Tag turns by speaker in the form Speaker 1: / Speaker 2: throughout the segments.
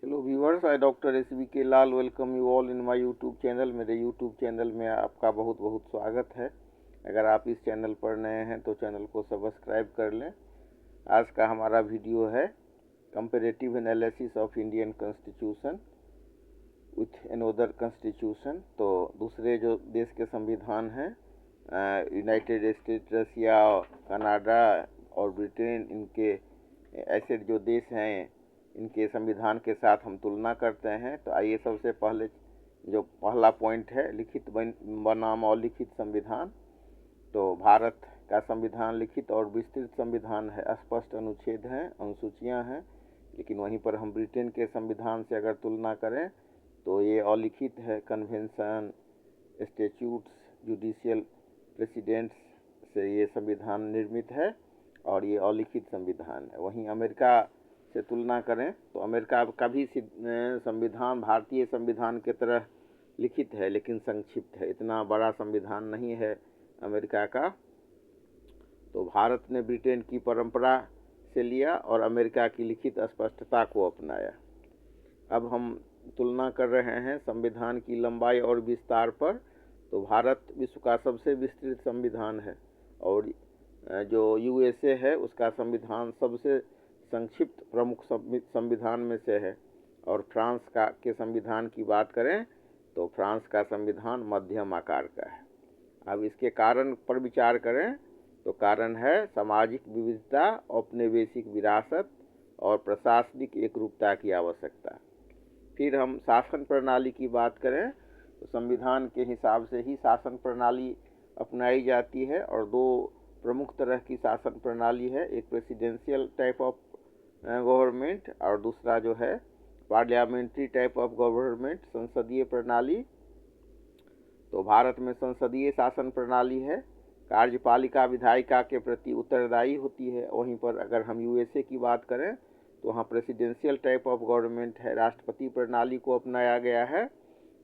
Speaker 1: Hello viewers, I doctor SBK Lal welcome you all in my YouTube channel. मेरे YouTube channel में आपका बहुत बहुत स्वागत है। अगर आप इस चैनल पर नए हैं तो चैनल को सब्सक्राइब कर लें। आज का हमारा वीडियो है comparative analysis of Indian constitution with another constitution. तो दूसरे जो देश के संविधान हैं, यूनाइटेड स्टेट, रसिया, कनाडा और ब्रिटेन, इनके ऐसे जो देश हैं, इनके संविधान के साथ हम तुलना करते हैं। तो आइए, सबसे पहले जो पहला पॉइंट है, लिखित बनाम अलिखित संविधान। तो भारत का संविधान लिखित और विस्तृत संविधान है, स्पष्ट अनुच्छेद हैं, अनुसूचियां हैं। लेकिन वहीं पर हम ब्रिटेन के संविधान से अगर तुलना करें तो ये अलिखित है। कन्वेंशन, स्टैट्यूट्स, जुडिशियल प्रेसिडेंट्स से ये संविधान निर्मित है और ये अलिखित संविधान है। वहीं अमेरिका से तुलना करें तो अमेरिका का भी संविधान भारतीय संविधान के तरह लिखित है, लेकिन संक्षिप्त है। इतना बड़ा संविधान नहीं है अमेरिका का। तो भारत ने ब्रिटेन की परंपरा से लिया और अमेरिका की लिखित स्पष्टता को अपनाया। अब हम तुलना कर रहे हैं संविधान की लंबाई और विस्तार पर। तो भारत विश्व का सबसे विस्तृत संविधान है और जो USA है उसका संविधान सबसे संक्षिप्त प्रमुख संविधान में से है। और फ्रांस के संविधान की बात करें तो फ्रांस का संविधान मध्यम आकार का है। अब इसके कारण पर विचार करें तो कारण है सामाजिक विविधता, औपनिवेशिक विरासत और प्रशासनिक एकरूपता की आवश्यकता। फिर हम शासन प्रणाली की बात करें तो संविधान के हिसाब से ही शासन प्रणाली अपनाई जाती है और दो प्रमुख तरह की शासन प्रणाली है। एक प्रेसिडेंशियल टाइप ऑफ गवर्नमेंट और दूसरा जो है पार्लियामेंट्री टाइप ऑफ गवर्नमेंट, संसदीय प्रणाली। तो भारत में संसदीय शासन प्रणाली है, कार्यपालिका विधायिका के प्रति उत्तरदायी होती है। वहीं पर अगर हम USA की बात करें तो वहाँ प्रेसिडेंशियल टाइप ऑफ गवर्नमेंट है, राष्ट्रपति प्रणाली को अपनाया गया है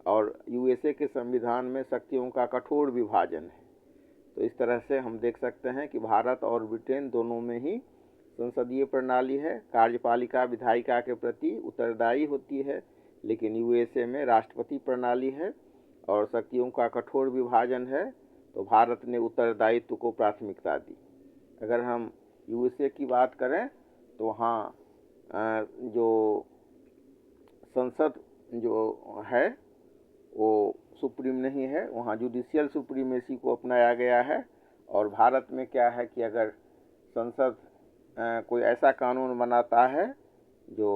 Speaker 1: और USA के संविधान में शक्तियों का कठोर विभाजन है। तो इस तरह से हम देख सकते हैं कि भारत और ब्रिटेन दोनों में ही संसदीय प्रणाली है, कार्यपालिका विधायिका के प्रति उत्तरदायी होती है, लेकिन USA में राष्ट्रपति प्रणाली है और शक्तियों का कठोर विभाजन है। तो भारत ने उत्तरदायित्व को प्राथमिकता दी। अगर हम USA की बात करें तो वहाँ जो संसद जो है वो सुप्रीम नहीं है, वहाँ जुडिशियल सुप्रीमेसी को अपनाया गया है। और भारत में क्या है कि अगर संसद कोई ऐसा कानून बनाता है जो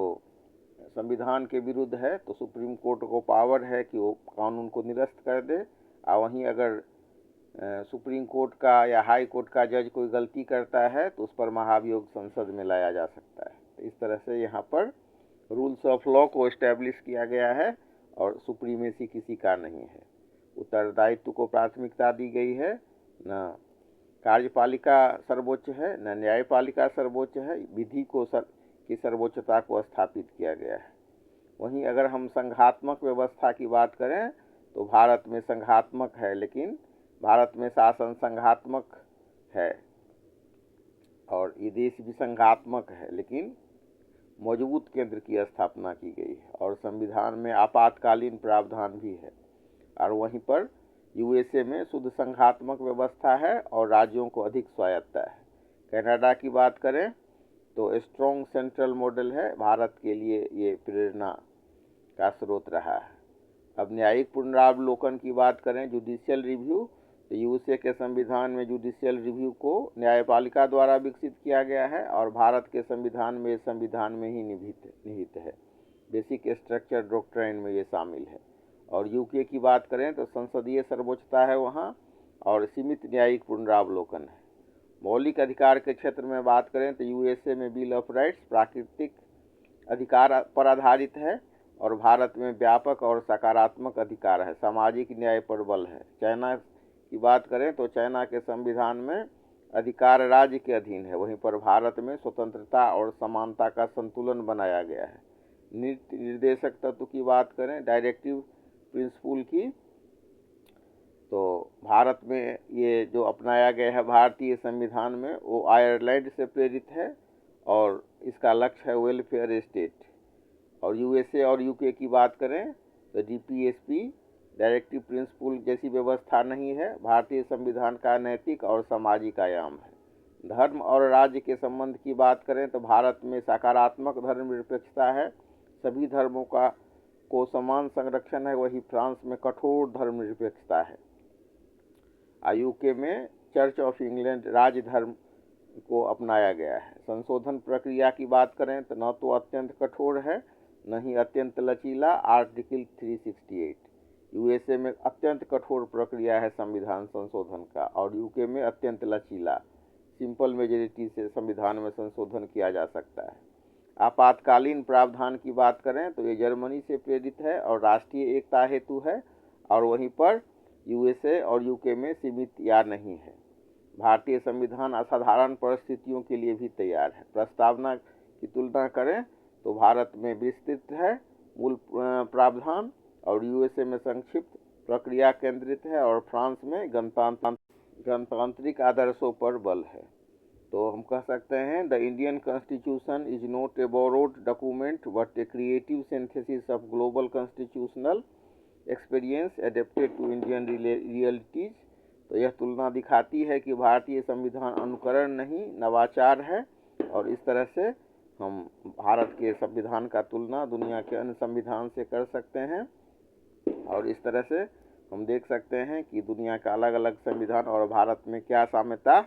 Speaker 1: संविधान के विरुद्ध है तो सुप्रीम कोर्ट को पावर है कि वो कानून को निरस्त कर दे। और वहीं अगर सुप्रीम कोर्ट का या हाई कोर्ट का जज कोई गलती करता है तो उस पर महाभियोग संसद में लाया जा सकता है। तो इस तरह से यहाँ पर रूल्स ऑफ लॉ को इस्टेब्लिश किया गया है और सुप्रीमेसी किसी का नहीं है। उत्तरदायित्व को प्राथमिकता दी गई है, न कार्यपालिका सर्वोच्च है न न्यायपालिका सर्वोच्च है, विधि को की सर्वोच्चता को स्थापित किया गया है। वहीं अगर हम संघात्मक व्यवस्था की बात करें तो भारत में संघात्मक है, लेकिन भारत में शासन संघात्मक है और ये देश भी संघात्मक है, लेकिन मजबूत केंद्र की स्थापना की गई है और संविधान में आपातकालीन प्रावधान भी है। और वहीं पर USA में शुद्ध संघात्मक व्यवस्था है और राज्यों को अधिक स्वायत्तता है। कनाडा की बात करें तो स्ट्रॉन्ग सेंट्रल मॉडल है, भारत के लिए ये प्रेरणा का स्रोत रहा है। अब न्यायिक पुनरावलोकन की बात करें, जुडिशियल रिव्यू, तो USA के संविधान में जुडिशियल रिव्यू को न्यायपालिका द्वारा विकसित किया गया है और भारत के संविधान में संविधान में ही निहित है। बेसिक स्ट्रक्चर डॉक्ट्राइन में ये शामिल है। और UK की बात करें तो संसदीय सर्वोच्चता है वहाँ और सीमित न्यायिक पुनरावलोकन है। मौलिक अधिकार के क्षेत्र में बात करें तो USA में बिल ऑफ राइट्स प्राकृतिक अधिकार पर आधारित है और भारत में व्यापक और सकारात्मक अधिकार है, सामाजिक न्याय पर बल है। चाइना की बात करें तो चाइना के संविधान में अधिकार राज्य के अधीन है, वहीं पर भारत में स्वतंत्रता और समानता का संतुलन बनाया गया है। निर्देशक तत्व की बात करें, डायरेक्टिव प्रिंसिपल की, तो भारत में ये जो अपनाया गया है भारतीय संविधान में वो आयरलैंड से प्रेरित है और इसका लक्ष्य है वेलफेयर स्टेट। और यूएसए और यूके की बात करें तो डीपीएसपी डायरेक्टिव प्रिंसिपल जैसी व्यवस्था नहीं है। भारतीय संविधान का नैतिक और सामाजिक आयाम है। धर्म और राज्य के संबंध की बात करें तो भारत में सकारात्मक धर्मनिरपेक्षता है, सभी धर्मों को समान संरक्षण है। वही फ्रांस में कठोर धर्मनिरपेक्षता है। यूके में चर्च ऑफ इंग्लैंड राज्य धर्म को अपनाया गया है। संशोधन प्रक्रिया की बात करें तो न तो अत्यंत कठोर है न ही अत्यंत लचीला। आर्टिकल 368 यूएसए में अत्यंत कठोर प्रक्रिया है संविधान संशोधन का, और यूके में अत्यंत लचीला, सिंपल मेजोरिटी से संविधान में संशोधन किया जा सकता है। आपातकालीन प्रावधान की बात करें तो ये जर्मनी से प्रेरित है और राष्ट्रीय एकता हेतु है, और वहीं पर यूएसए और यूके में सीमित या नहीं है। भारतीय संविधान असाधारण परिस्थितियों के लिए भी तैयार है। प्रस्तावना की तुलना करें तो भारत में विस्तृत है मूल प्रावधान, और यूएसए में संक्षिप्त प्रक्रिया केंद्रित है, और फ्रांस में गणतांत्रिक आदर्शों पर बल है। तो हम कह सकते हैं the Indian constitution is not a borrowed document but a creative synthesis of global constitutional experience adapted to Indian realities. तो यह तुलना दिखाती है कि भारतीय संविधान अनुकरण नहीं नवाचार है, और इस तरह से हम भारत के संविधान का तुलना दुनिया के अन्य संविधान से कर सकते हैं। और इस तरह से हम देख सकते हैं कि दुनिया का अलग अलग संविधान और भारत में क्या साम्यता